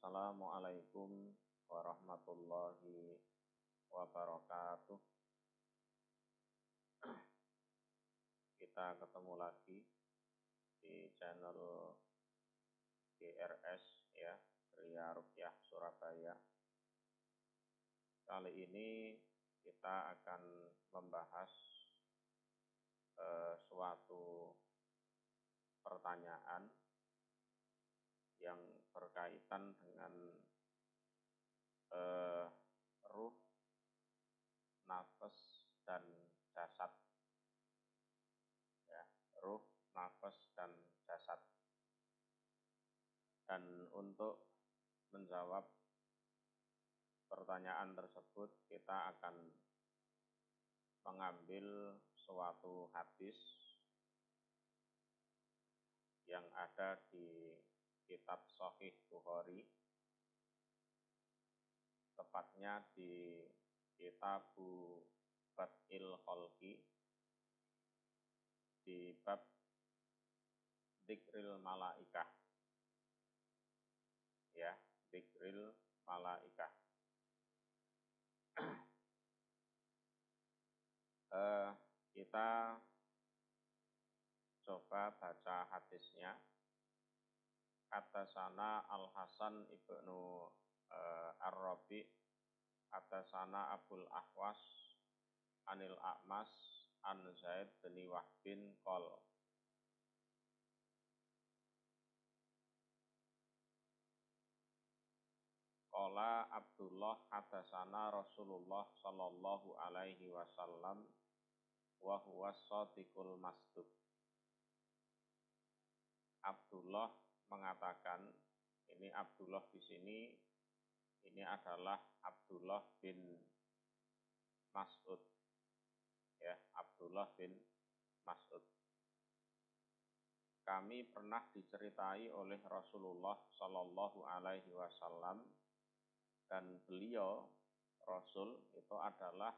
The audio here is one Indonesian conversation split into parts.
Assalamualaikum warahmatullahi wabarakatuh. Kita ketemu lagi di channel GRS ya, Gria Ruqyah Surabaya. Kali ini kita akan membahas suatu pertanyaan yang berkaitan dengan ruh, nafas, dan jasad. Ya, ruh, nafas, dan jasad. Dan untuk menjawab pertanyaan tersebut, kita akan mengambil suatu hadis yang ada di kitab Sahih Bukhari, tepatnya di Kitabu Bad'il Khalqi, di bab Dzikril Malaikah. Ya, Dzikril Malaikah. Kita coba baca hadisnya. Haddatsana Al-Hasan ibnu Ar-Rabi', haddatsana Abul Ahwas Anil A'mas an Zaid bin Wahbin qol. Qala Abdullah haddatsana Rasulullah sallallahu alaihi wasallam wa huwa shadiqul masduq. Abdullah mengatakan, ini Abdullah di sini ini adalah Abdullah bin Mas'ud. Ya, Abdullah bin Mas'ud. Kami pernah diceritai oleh Rasulullah sallallahu alaihi wasallam, dan beliau Rasul itu adalah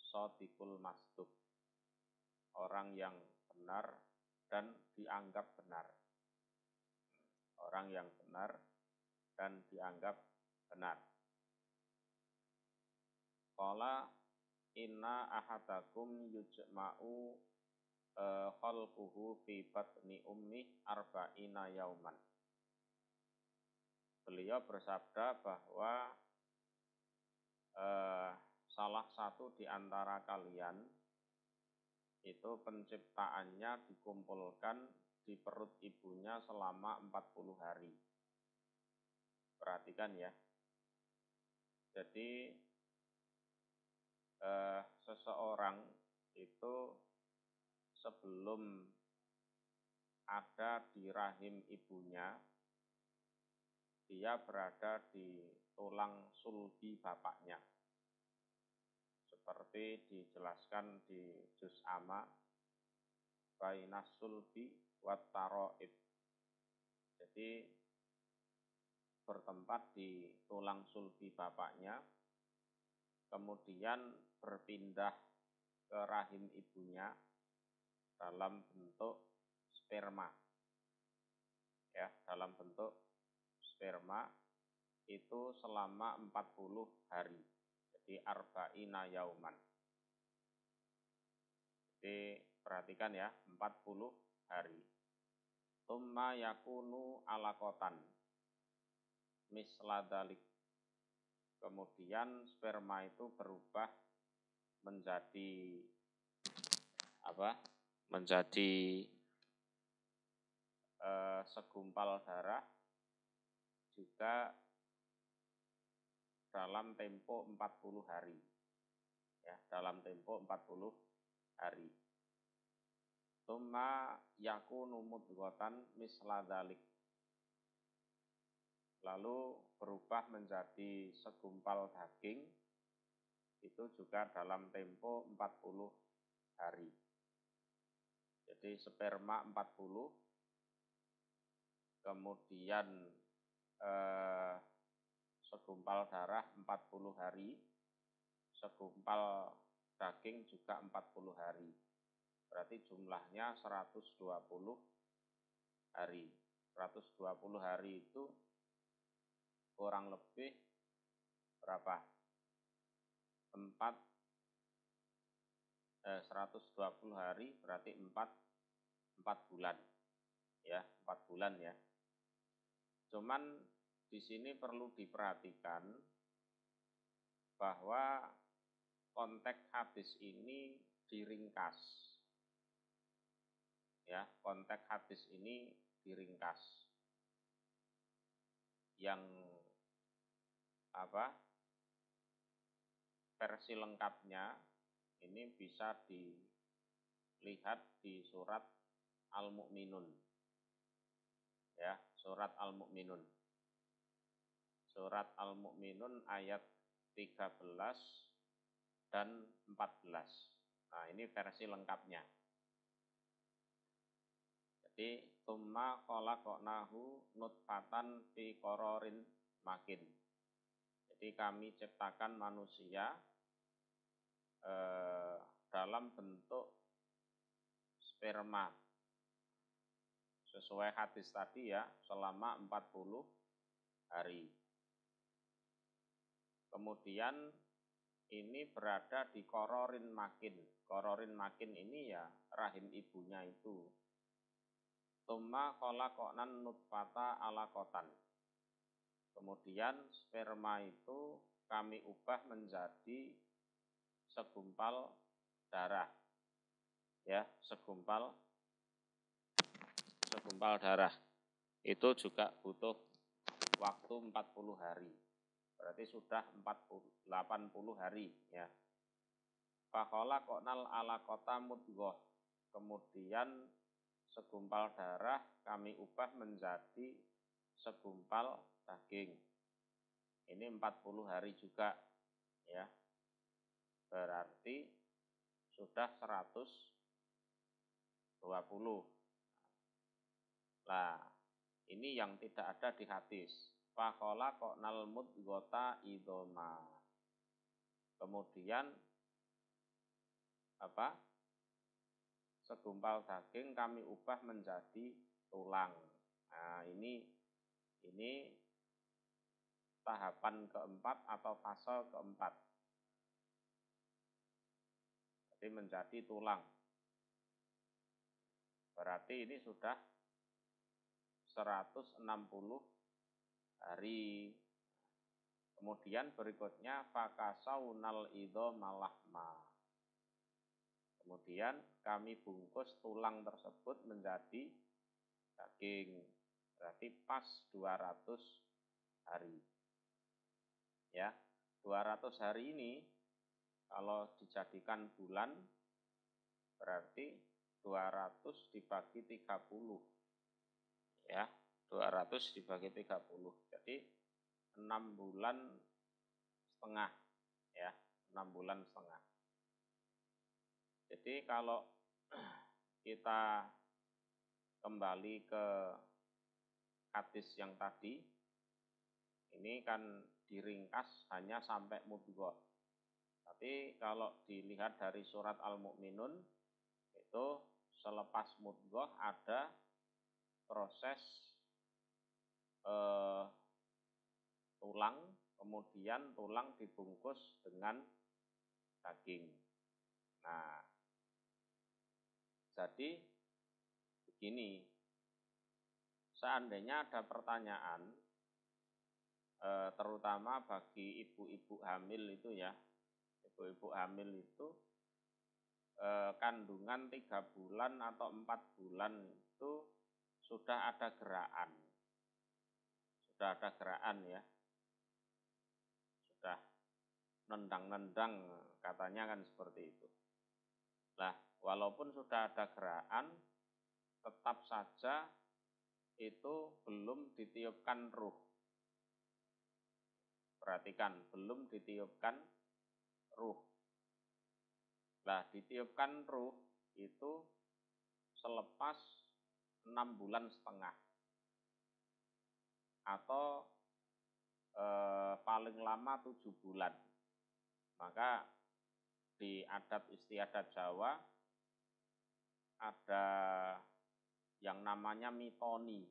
shadiqul masduq, orang yang benar dan dianggap benar. Orang yang benar dan dianggap benar. Qala inna ahadakum yujma'u khalquhu fi batni ummi arba'ina yauman. Beliau bersabda bahwa salah satu di antara kalian itu penciptaannya dikumpulkan di perut ibunya selama 40 hari. Perhatikan ya. Jadi seseorang itu sebelum ada di rahim ibunya, dia berada di tulang sulbi bapaknya. Seperti dijelaskan di Juz Amma, Bainas sulbi wat taroib. Jadi bertempat di tulang sulbi bapaknya, kemudian berpindah ke rahim ibunya dalam bentuk sperma. Ya, dalam bentuk sperma itu selama 40 hari. Jadi arba'ina yauman. Jadi perhatikan ya, 40 hari. Tsumma yakunu alaqatan misla dzalik. Kemudian sperma itu berubah menjadi apa? Menjadi segumpal darah juga dalam tempo 40 hari. Ya, dalam tempo 40 hari. Tsumma yakunu mudghatan misla dzalik. Lalu berubah menjadi segumpal daging, itu juga dalam tempo 40 hari. Jadi sperma 40, kemudian segumpal darah 40 hari, segumpal daging juga 40 hari. Berarti jumlahnya 120 hari. 120 hari itu kurang lebih berapa? 120 hari berarti 4 bulan. Ya, 4 bulan ya. Cuman di sini perlu diperhatikan bahwa konteks hadis ini diringkas. Ya, konteks hadis ini diringkas. Yang versi lengkapnya ini bisa dilihat di surat Al-Mu'minun. Ya, surat Al-Mu'minun. Surat Al-Mu'minun ayat 13 dan 14. Nah, ini versi lengkapnya. Jadi, tsumma khalaqnahu nutfatan fi qararin makin. Jadi kami ciptakan manusia dalam bentuk sperma. Sesuai hadis tadi ya, selama 40 hari. Kemudian ini berada di qararin makin. Qararin makin ini ya rahim ibunya itu. Tsumma khalaqnan nutfata alaqatan. Kemudian sperma itu kami ubah menjadi segumpal darah. Ya, segumpal darah. Itu juga butuh waktu 40 hari. Berarti sudah 80 hari ya. Fa khalaqnal alaqata mudghah. Kemudian segumpal darah kami ubah menjadi segumpal daging. Ini 40 hari juga ya. Berarti sudah 120. Nah, ini yang tidak ada di hadis. Fa khalaqnal mudghata idhoma. Kemudian segumpal daging kami ubah menjadi tulang. Nah, ini tahapan keempat atau fase keempat. Jadi menjadi tulang. Berarti ini sudah 160 hari. Kemudian berikutnya fakasaunal idhoma lahma. Kemudian kami bungkus tulang tersebut menjadi daging. Berarti pas 200 hari. Ya, 200 hari ini kalau dijadikan bulan berarti 200 dibagi 30. Ya, 200 dibagi 30. Jadi 6 bulan setengah ya, 6 bulan setengah. Jadi kalau kita kembali ke hadis yang tadi, ini kan diringkas hanya sampai mudghah. Tapi kalau dilihat dari surat Al-Mu'minun, itu selepas mudghah ada proses tulang, kemudian tulang dibungkus dengan daging. Nah, jadi begini, seandainya ada pertanyaan, terutama bagi ibu-ibu hamil itu ya, ibu-ibu hamil itu kandungan 3 bulan atau 4 bulan itu sudah ada gerakan. Sudah ada gerakan ya. Sudah nendang-nendang katanya kan seperti itu. Nah, walaupun sudah ada gerakan, tetap saja itu belum ditiupkan ruh. Perhatikan, belum ditiupkan ruh. Nah, ditiupkan ruh itu selepas 6 bulan setengah. Atau paling lama 7 bulan. Maka di adat istiadat Jawa ada yang namanya mitoni.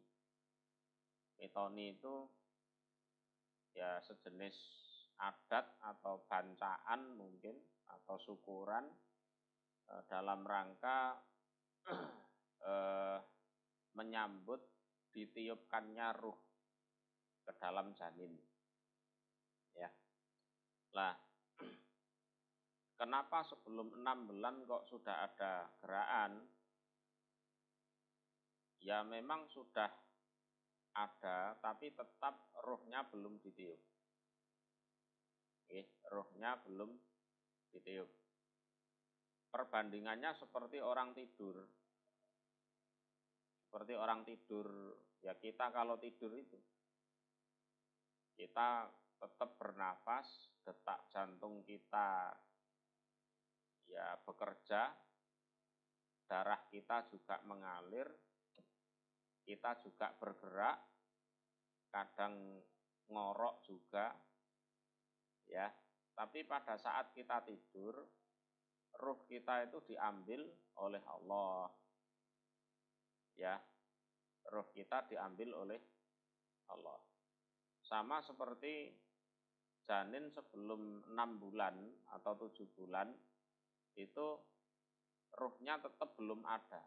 Mitoni itu ya sejenis adat atau bancaan mungkin atau syukuran dalam rangka menyambut ditiupkannya ruh ke dalam janin. Ya. Lah, kenapa sebelum 6 bulan kok sudah ada geraan? Ya memang sudah ada, tapi tetap ruhnya belum ditiup. Ruhnya belum ditiup. Perbandingannya seperti orang tidur. Seperti orang tidur, ya kita kalau tidur itu, kita tetap bernafas, detak jantung kita ya bekerja, darah kita juga mengalir, kita juga bergerak, kadang ngorok juga, ya. Tapi pada saat kita tidur, ruh kita itu diambil oleh Allah, ya. Ruh kita diambil oleh Allah. Sama seperti janin sebelum 6 bulan atau 7 bulan, itu ruhnya tetap belum ada,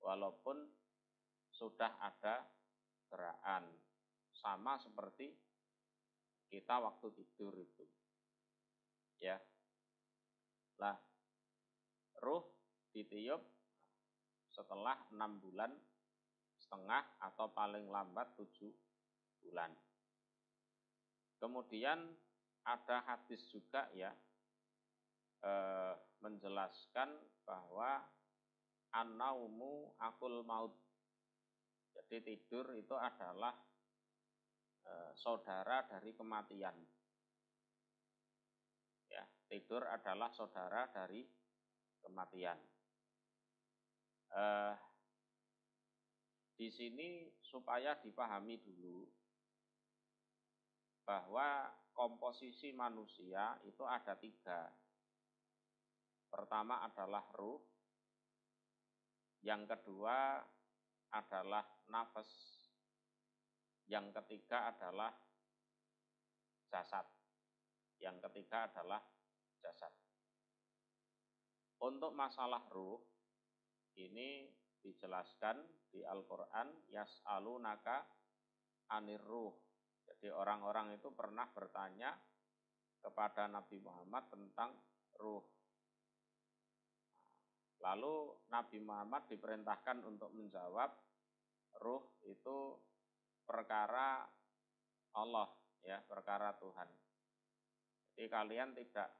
walaupun sudah ada geraan. Sama seperti kita waktu tidur itu. Ya. Lah, ruh ditiup setelah 6 bulan setengah atau paling lambat 7 bulan. Kemudian ada hadis juga ya menjelaskan bahwa an-naumu akul maut. Jadi tidur itu adalah saudara dari kematian. Ya, tidur adalah saudara dari kematian. Di sini supaya dipahami dulu bahwa komposisi manusia itu ada 3. Pertama adalah ruh, yang kedua adalah nafas, yang ketiga adalah jasad. Yang ketiga adalah jasad. Untuk masalah ruh, ini dijelaskan di Al-Quran, yas'alunaka anir ruh. Jadi orang-orang itu pernah bertanya kepada Nabi Muhammad tentang ruh. Lalu Nabi Muhammad diperintahkan untuk menjawab, ruh itu perkara Allah, ya, perkara Tuhan. Jadi kalian tidak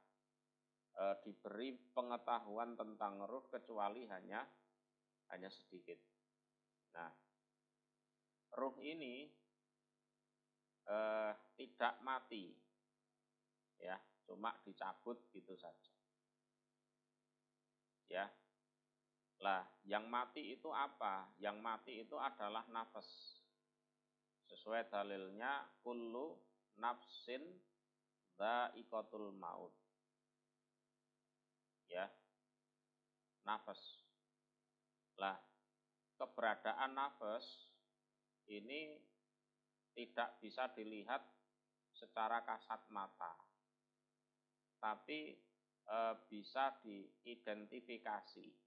diberi pengetahuan tentang ruh kecuali hanya sedikit. Nah, ruh ini tidak mati, ya, cuma dicabut gitu saja. Ya. Lah, yang mati itu apa? Yang mati itu adalah nafas. Sesuai dalilnya, kullu nafsin dha'iqatul maut. Ya, nafas. Lah, keberadaan nafas ini tidak bisa dilihat secara kasat mata, tapi bisa diidentifikasi.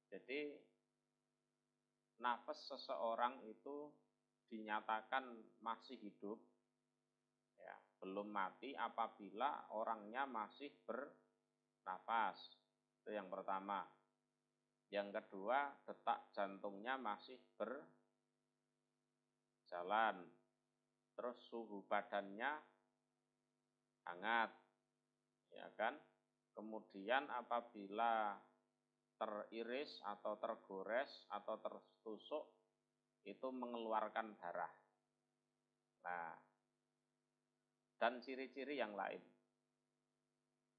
Jadi nafas seseorang itu dinyatakan masih hidup, ya, belum mati apabila orangnya masih bernafas. Itu yang pertama. Yang kedua, detak jantungnya masih berjalan. Terus suhu badannya hangat, ya kan? Kemudian apabila teriris atau tergores atau tertusuk, itu mengeluarkan darah. Nah, dan ciri-ciri yang lain.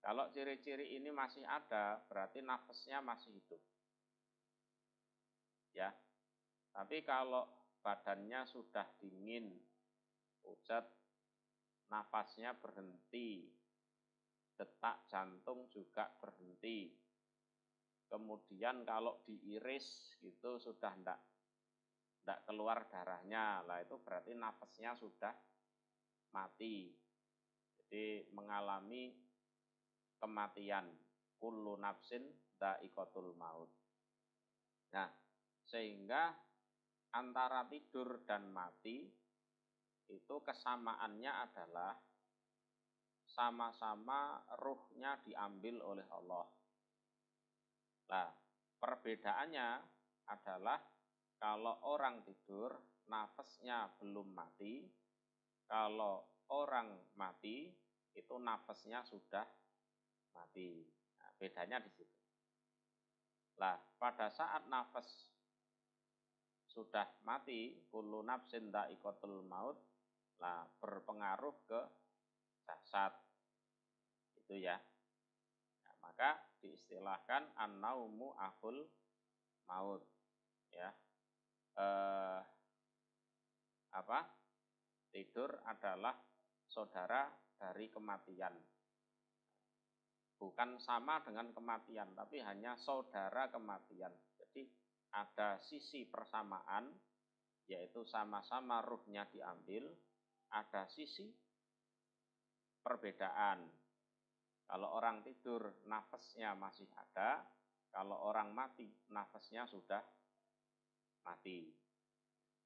Kalau ciri-ciri ini masih ada, berarti nafasnya masih hidup. Ya. Tapi kalau badannya sudah dingin, pucat, nafasnya berhenti, detak jantung juga berhenti. Kemudian kalau diiris itu sudah tidak keluar darahnya, lah itu berarti nafasnya sudah mati. Jadi mengalami kematian. Kullu nafsin dha'iqatul maut. Nah, sehingga antara tidur dan mati itu kesamaannya adalah sama-sama ruhnya diambil oleh Allah. Nah, perbedaannya adalah kalau orang tidur, nafasnya belum mati. Kalau orang mati, itu nafasnya sudah mati. Nah, bedanya di situ. Lah, pada saat nafas sudah mati, kullu nafsin dha'iqatul maut, lah berpengaruh ke jasad. Itu ya. Nah, maka diistilahkan an-naumu akhul maut. Ya. Tidur adalah saudara dari kematian. Bukan sama dengan kematian, tapi hanya saudara kematian. Jadi ada sisi persamaan, yaitu sama-sama ruhnya diambil. Ada sisi perbedaan. Kalau orang tidur, nafasnya masih ada. Kalau orang mati, nafasnya sudah mati.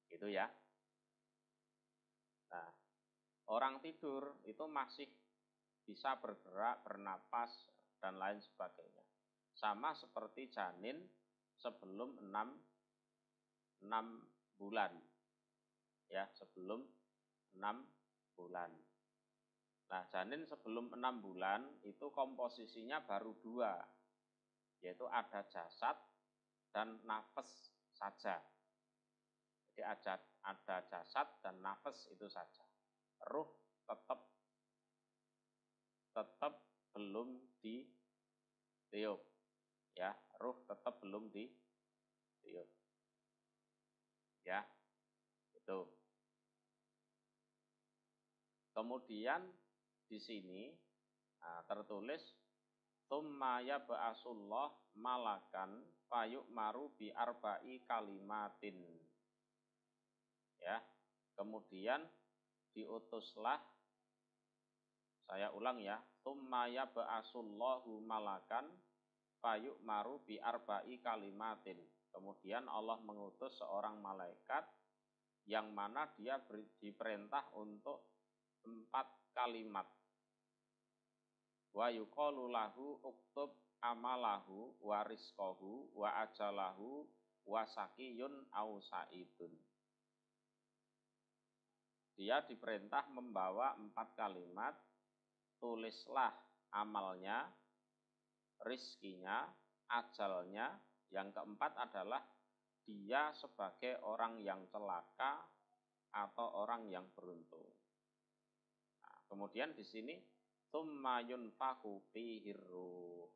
Gitu ya. Nah, orang tidur itu masih bisa bergerak, bernapas, dan lain sebagainya. Sama seperti janin sebelum 6 bulan. Ya, sebelum 6 bulan. Nah, janin sebelum 6 bulan itu komposisinya baru 2, yaitu ada jasad dan nafas saja. Jadi ada jasad dan nafas itu saja. Ruh tetap belum ditiup. Ya, ruh tetap belum ditiup. Ya, itu. Kemudian di sini tertulis tsumma yab'asullah malakan fayu'maru bi arba'i kalimatin. Ya. Kemudian diutuslah, saya ulang ya, tsumma yab'asullahu malakan fayu'maru bi arba'i kalimatin. Kemudian Allah mengutus seorang malaikat yang mana dia diperintah untuk 4 kalimat. Wa yuqalu lahu uktub amalahu wa rizqahu wa ajalahu wa sakiyun au sa'idun. Dia diperintah membawa 4 kalimat, tulislah amalnya, rizkinya, ajalnya. Yang keempat adalah dia sebagai orang yang celaka atau orang yang beruntung. Nah, kemudian di sini tsumma yunfakhu fihi ruh.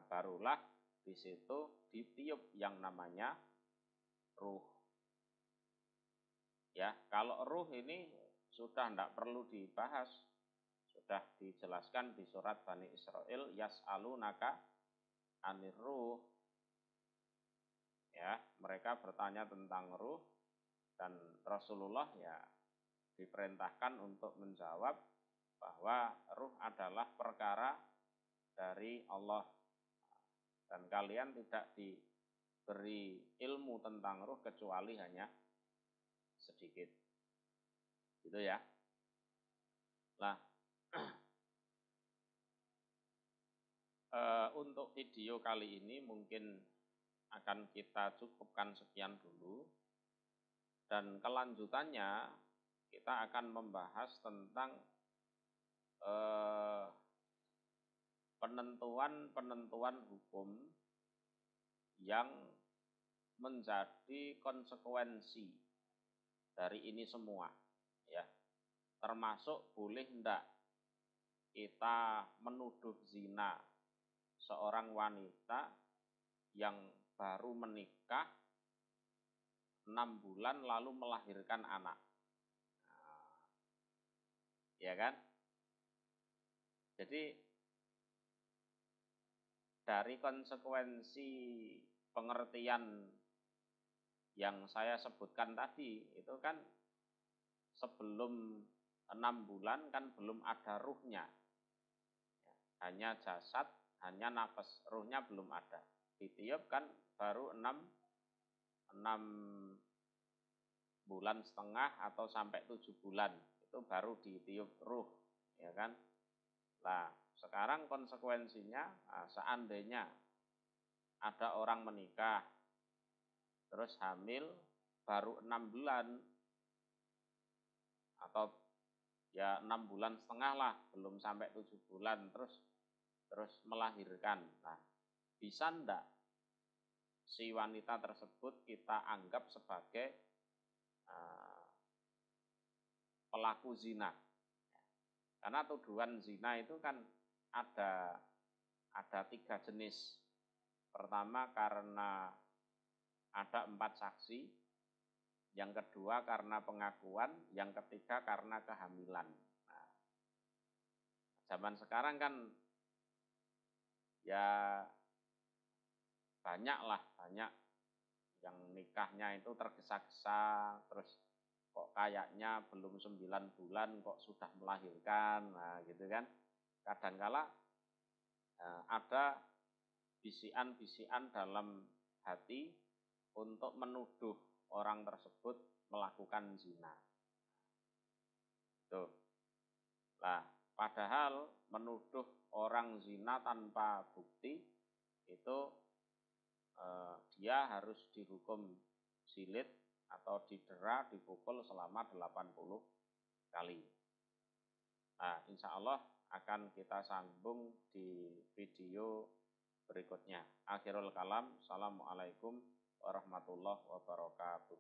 Barulah di situ ditiup yang namanya ruh. Ya, kalau ruh ini sudah tidak perlu dibahas, sudah dijelaskan di surat Bani Israil, yas'alunaka anir ruh. Ya, mereka bertanya tentang ruh dan Rasulullah ya diperintahkan untuk menjawab bahwa ruh adalah perkara dari Allah dan kalian tidak diberi ilmu tentang ruh kecuali hanya sedikit. Gitu ya. Nah, untuk video kali ini mungkin akan kita cukupkan sekian dulu. Dan kelanjutannya kita akan membahas tentang penentuan hukum yang menjadi konsekuensi dari ini semua, ya. Termasuk boleh tidak kita menuduh zina seorang wanita yang baru menikah 6 bulan lalu melahirkan anak. Ya kan? Jadi dari konsekuensi pengertian yang saya sebutkan tadi, itu kan sebelum 6 bulan kan belum ada ruhnya. Hanya jasad, hanya nafas, ruhnya belum ada. Ditiup kan baru 6 bulan setengah atau sampai 7 bulan. Itu baru ditiup ruh, ya kan? Nah, sekarang konsekuensinya, seandainya ada orang menikah, terus hamil baru 6 bulan, atau ya 6 bulan setengah lah, belum sampai 7 bulan, terus melahirkan. Nah, bisa ndak si wanita tersebut kita anggap sebagai pelaku zina? Karena tuduhan zina itu kan ada 3 jenis. Pertama karena ada 4 saksi, yang kedua karena pengakuan, yang ketiga karena kehamilan. Nah, zaman sekarang kan ya banyak yang nikahnya itu tergesa-gesa, terus kok kayaknya belum 9 bulan kok sudah melahirkan, nah gitu kan. Kadangkala ada bisian-bisian dalam hati untuk menuduh orang tersebut melakukan zina. Tuh. Nah, padahal menuduh orang zina tanpa bukti itu dia harus dihukum silit atau didera, dipukul selama 80 kali. Nah, insya Allah akan kita sambung di video berikutnya. Akhirul kalam. Assalamualaikum warahmatullahi wabarakatuh.